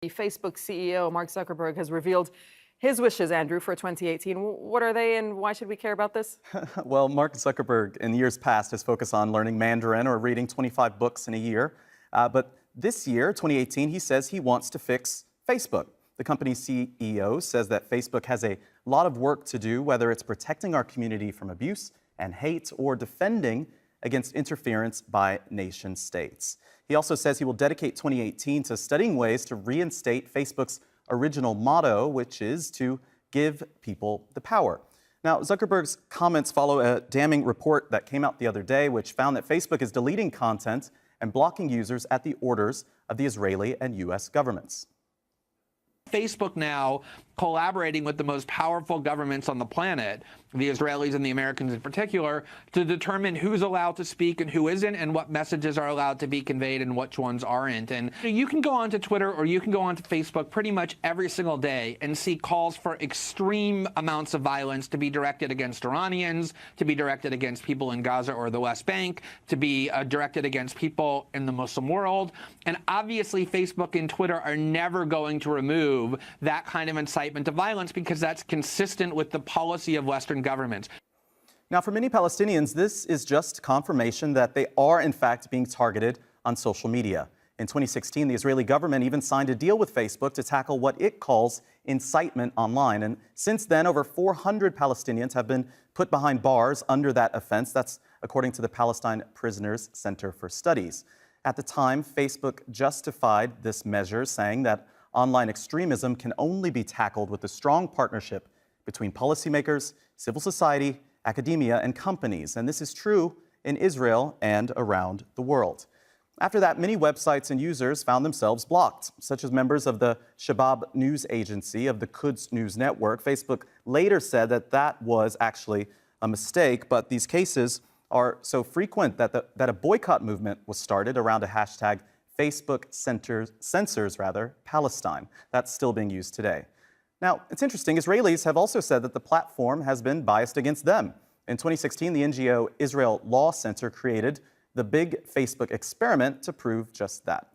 Facebook CEO Mark Zuckerberg has revealed his wishes, Andrew, for 2018. What are they, and why should we care about this? Well, Mark Zuckerberg in years past has focused on learning Mandarin or reading 25 books in a year. But this year, 2018, he says he wants to fix Facebook. The company's CEO says that Facebook has a lot of work to do, whether it's protecting our community from abuse and hate or defending against interference by nation states. He also says he will dedicate 2018 to studying ways to reinstate Facebook's original motto, which is to give people the power. Now, Zuckerberg's comments follow a damning report that came out the other day, which found that Facebook is deleting content and blocking users at the orders of the Israeli and U.S. governments. Facebook now collaborating with the most powerful governments on the planet, the Israelis and the Americans in particular, to determine who's allowed to speak and who isn't, and what messages are allowed to be conveyed and which ones aren't. And you can go onto Twitter or you can go onto Facebook pretty much every single day and see calls for extreme amounts of violence to be directed against Iranians, to be directed against people in Gaza or the West Bank, to be directed against people in the Muslim world. And obviously Facebook and Twitter are never going to remove that kind of incitement to violence because that's consistent with the policy of Western governments. Now, for many Palestinians, this is just confirmation that they are, in fact, being targeted on social media. In 2016, the Israeli government even signed a deal with Facebook to tackle what it calls incitement online. And since then, over 400 Palestinians have been put behind bars under that offense. That's according to the Palestine Prisoners Center for Studies. At the time, Facebook justified this measure, saying that online extremism can only be tackled with a strong partnership between policymakers, civil society, academia, and companies. And this is true in Israel and around the world. After that, many websites and users found themselves blocked, such as members of the Shabab news agency of the Quds News Network. Facebook later said that that was actually a mistake, but these cases are so frequent that a boycott movement was started around a hashtag Facebook censors Palestine. That's still being used today. Now, it's interesting, Israelis have also said that the platform has been biased against them. In 2016, the NGO Israel Law Center created the Big Facebook Experiment to prove just that.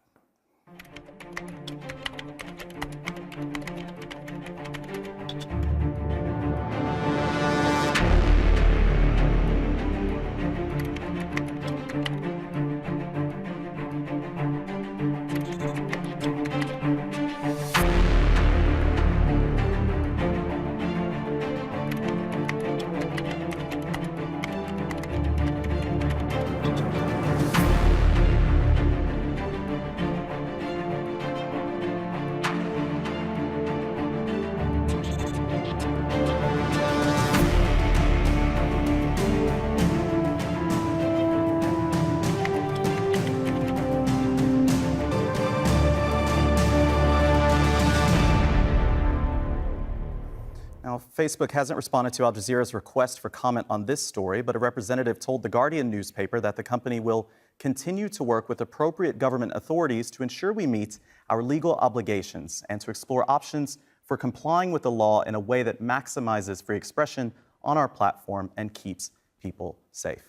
Now, Facebook hasn't responded to Al Jazeera's request for comment on this story, but a representative told The Guardian newspaper that the company will continue to work with appropriate government authorities to ensure we meet our legal obligations and to explore options for complying with the law in a way that maximizes free expression on our platform and keeps people safe.